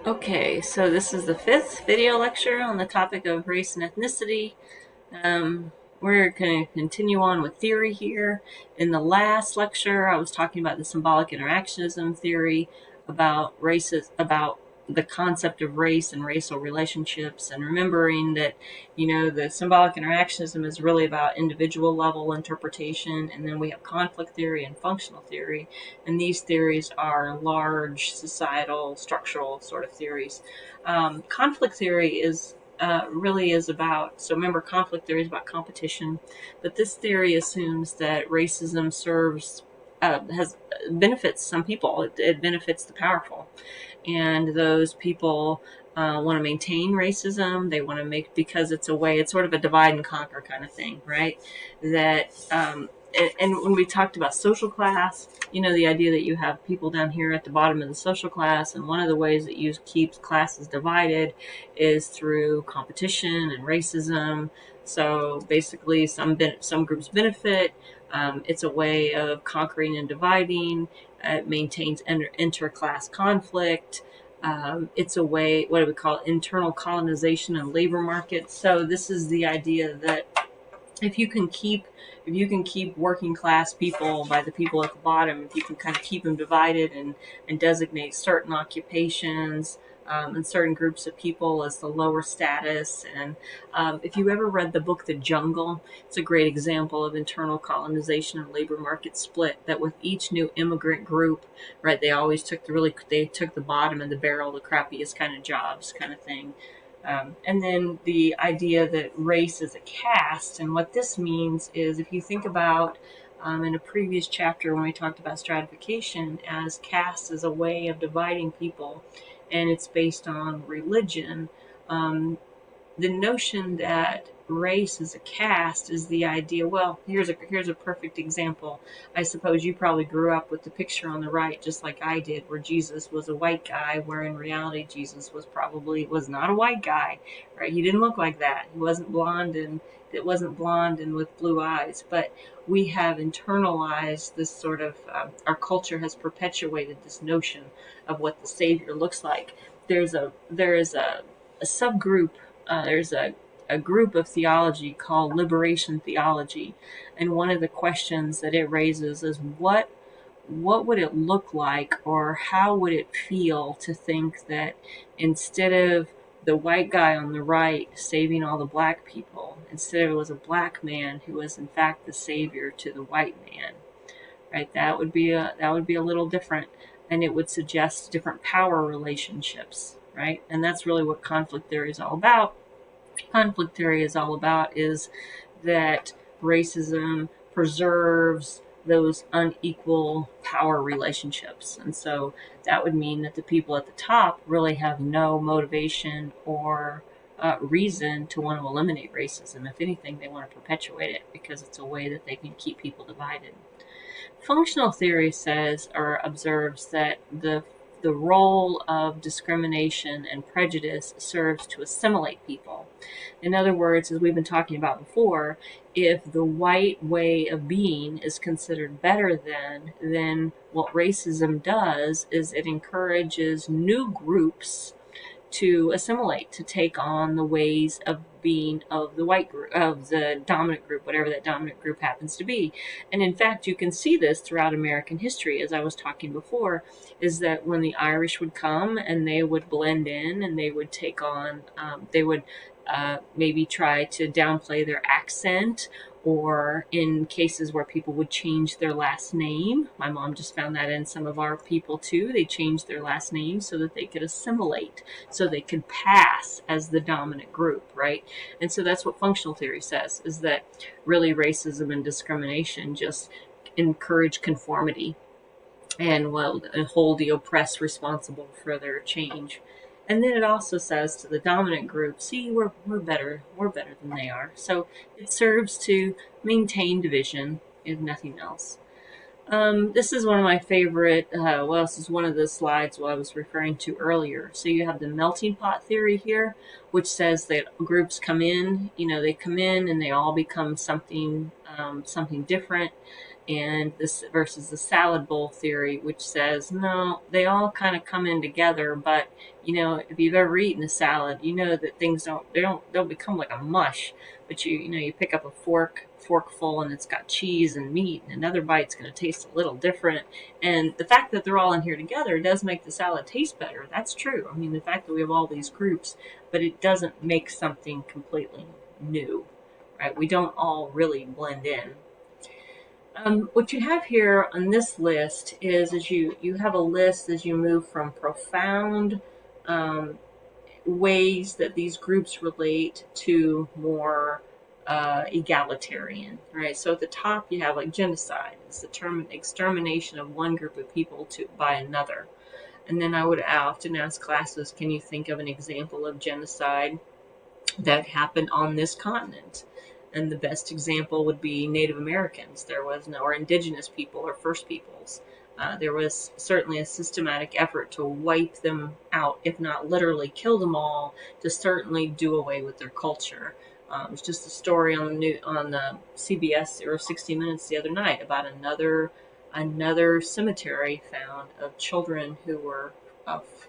Okay, so this is the fifth video lecture on the topic of race and ethnicity. We're going to continue on with theory here. In the last lecture, I was talking about the symbolic interactionism theory, about races, about the concept of race and racial relationships, and remembering that, the symbolic interactionism is really about individual level interpretation, and then we have conflict theory and functional theory, and these theories are large societal structural sort of theories. Conflict theory really is about, so remember, conflict theory is about competition, but this theory assumes that racism has benefits some people. It benefits the powerful, and those people want to maintain racism. They want to because it's sort of a divide and conquer kind of thing, right? And when we talked about social class, the idea that you have people down here at the bottom of the social class, and one of the ways that you keep classes divided is through competition and racism. So basically, some groups benefit. It's a way of conquering and dividing. It maintains inter-class conflict. It's a way, what do we call it, internal colonization and labor markets. So this is the idea that if you can keep working class people by the people at the bottom, if you can kind of keep them divided and designate certain occupations and certain groups of people as the lower status. And if you ever read the book The Jungle, it's a great example of internal colonization and labor market split, that with each new immigrant group, right, they always took the bottom of the barrel, the crappiest kind of jobs kind of thing. And then the idea that race is a caste, and what this means is, if you think about in a previous chapter when we talked about stratification, as caste is a way of dividing people, and it's based on religion, the notion that race is a caste is the idea. Well, here's a perfect example. I suppose you probably grew up with the picture on the right, just like I did, where Jesus was a white guy, where in reality Jesus was not a white guy, right? He didn't look like that. He wasn't blonde and with blue eyes. But we have internalized this sort of our culture has perpetuated this notion of what the Savior looks like. There is a subgroup. There's a group of theology called liberation theology, and one of the questions that it raises is what would it look like, or how would it feel to think that instead of the white guy on the right saving all the black people, instead of it was a black man who was in fact the savior to the white man, right? That would be a little different, and it would suggest different power relationships, right? And that's really what conflict theory is all about. Conflict theory is all about is that racism preserves those unequal power relationships. And so that would mean that the people at the top really have no motivation or reason to want to eliminate racism. If anything, they want to perpetuate it because it's a way that they can keep people divided. Functional theory says or observes that the role of discrimination and prejudice serves to assimilate people. In other words, as we've been talking about before, if the white way of being is considered better than, then what racism does is it encourages new groups to assimilate, to take on the ways of being of the white group, of the dominant group, whatever that dominant group happens to be. And in fact, you can see this throughout American history, as I was talking before, is that when the Irish would come and they would blend in and they would take on, they would maybe try to downplay their accent, or in cases where people would change their last name. My mom just found that in some of our people too. They changed their last name so that they could assimilate, so they could pass as the dominant group, right? And so that's what functional theory says, is that really racism and discrimination just encourage conformity and hold the oppressed responsible for their change. And then it also says to the dominant group, see, we're better than they are. So it serves to maintain division, if nothing else. This is one of my favorite, this is one of the slides I was referring to earlier. So you have the melting pot theory here, which says that groups come in, they come in and they all become something different. and this versus the salad bowl theory, which says no, they all kind of come in together. But if you've ever eaten a salad, you know that things don't become like a mush. But you pick up a forkful, and it's got cheese and meat, and another bite's going to taste a little different. And the fact that they're all in here together does make the salad taste better. That's true. I mean, the fact that we have all these groups, but it doesn't make something completely new, right? We don't all really blend in. What you have here on this list is you have a list as you move from profound um, ways that these groups relate to more egalitarian, right? So at the top you have like genocide. It's the extermination of one group of people by another. And then I would often ask classes, can you think of an example of genocide that happened on this continent? And the best example would be Native Americans. There was no, or indigenous people or First Peoples. There was certainly a systematic effort to wipe them out, if not literally kill them all, to certainly do away with their culture. It was just a story on the CBS or 60 Minutes the other night about another cemetery found of children who were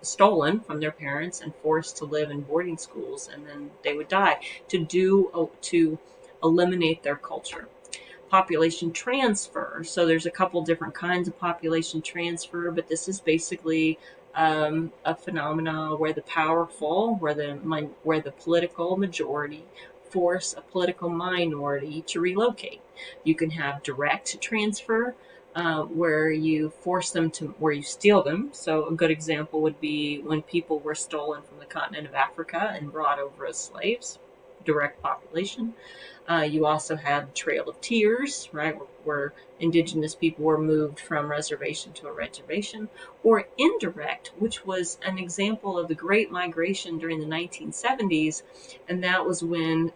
stolen from their parents and forced to live in boarding schools, and then they would die to eliminate their culture. Population transfer. So there's a couple different kinds of population transfer, but this is basically a phenomena where the powerful, where the political majority force a political minority to relocate. You can have direct transfer, where you force them to, where you steal them. So a good example would be when people were stolen from the continent of Africa and brought over as slaves, direct population. You also had the Trail of Tears, right, where indigenous people were moved from reservation to a reservation, or indirect, which was an example of the Great Migration during the 1970s, and that was when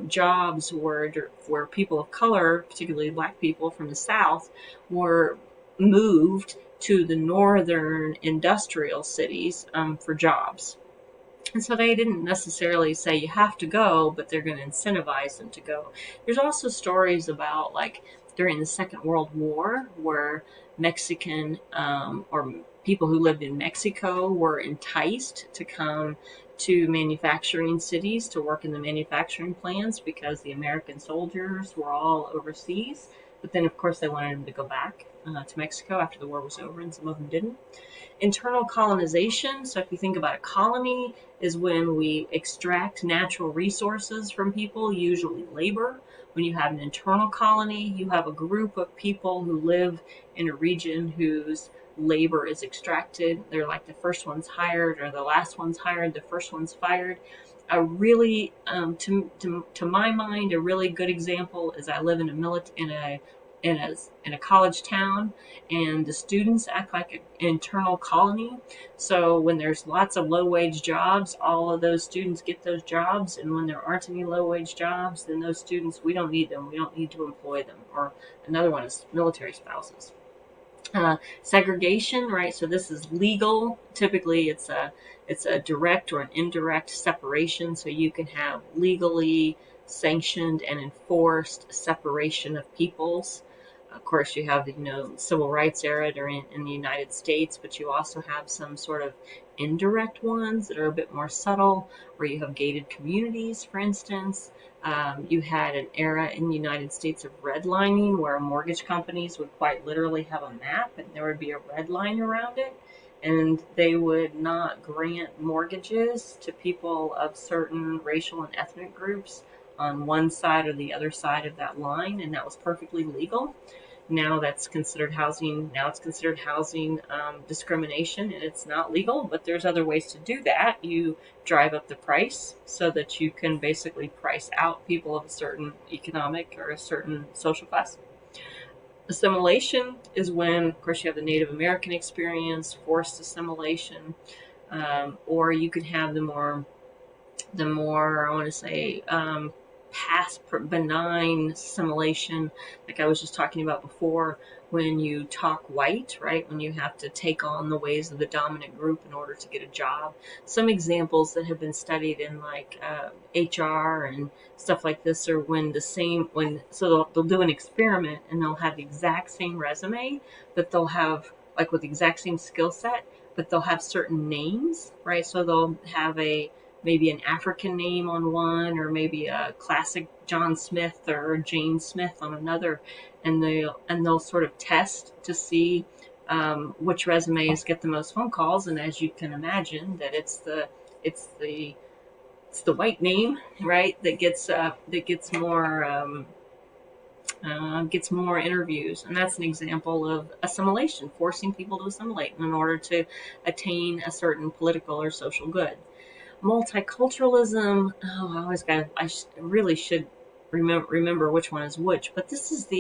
jobs were where people of color, particularly Black people from the South, were moved to the northern industrial cities for jobs. And so they didn't necessarily say you have to go, but they're going to incentivize them to go. There's also stories about like during the Second World War where Mexican or people who lived in Mexico were enticed to come to manufacturing cities to work in the manufacturing plants because the American soldiers were all overseas. But then, of course, they wanted them to go back to Mexico after the war was over, and some of them didn't. Internal colonization. So if you think about a colony, is when we extract natural resources from people, usually labor. When you have an internal colony, you have a group of people who live in a region whose labor is extracted. They're like the first one's hired, or the last one's hired, the first one's fired. A really, to my mind, a really good example is I live in a college town, and the students act like an internal colony. So when there's lots of low wage jobs, all of those students get those jobs, and when there aren't any low wage jobs, then those students, we don't need them. We don't need to employ them. Or another one is military spouses. Segregation, right? So this is legal. Typically, it's a direct or an indirect separation. So you can have legally sanctioned and enforced separation of peoples. Of course, you have the civil rights era in the United States, but you also have some sort of indirect ones that are a bit more subtle, where you have gated communities, for instance. You had an era in the United States of redlining, where mortgage companies would quite literally have a map, and there would be a red line around it, and they would not grant mortgages to people of certain racial and ethnic groups on one side or the other side of that line, and that was perfectly legal. Now that's considered housing. Now it's considered housing discrimination, and it's not legal. But there's other ways to do that. You drive up the price so that you can basically price out people of a certain economic or a certain social class. Assimilation is when, of course, you have the Native American experience, forced assimilation, or you could have the more I want to say past benign assimilation, like I was just talking about before, when you talk white, right? When you have to take on the ways of the dominant group in order to get a job. Some examples that have been studied in like HR and stuff like this are when they'll do an experiment and they'll have the exact same resume, but they'll have like with the exact same skill set, but they'll have certain names, right? So they'll have a maybe an African name on one, or maybe a classic John Smith or Jane Smith on another, and they'll sort of test to see which resumes get the most phone calls. And as you can imagine, that it's the it's the white name, right, that gets more interviews. And that's an example of assimilation, forcing people to assimilate in order to attain a certain political or social good. Multiculturalism. Oh, really should remember which one is which. But this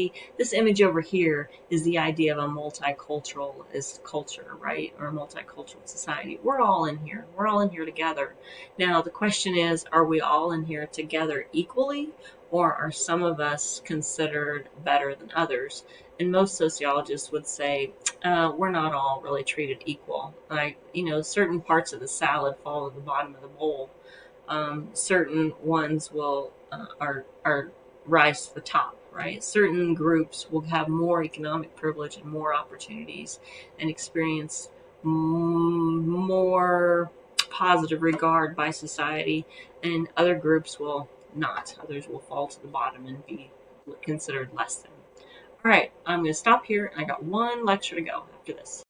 image over here is the idea of a multiculturalist culture, right, or a multicultural society. We're all in here. We're all in here together. Now the question is, are we all in here together equally, or are some of us considered better than others? And most sociologists would say we're not all really treated equal. Like, certain parts of the salad fall to the bottom of the bowl. Certain ones will are rise to the top, right? Certain groups will have more economic privilege and more opportunities and experience more positive regard by society, and other groups will not. Others will fall to the bottom and be considered less than. All right, I'm going to stop here. I got one lecture to go after this.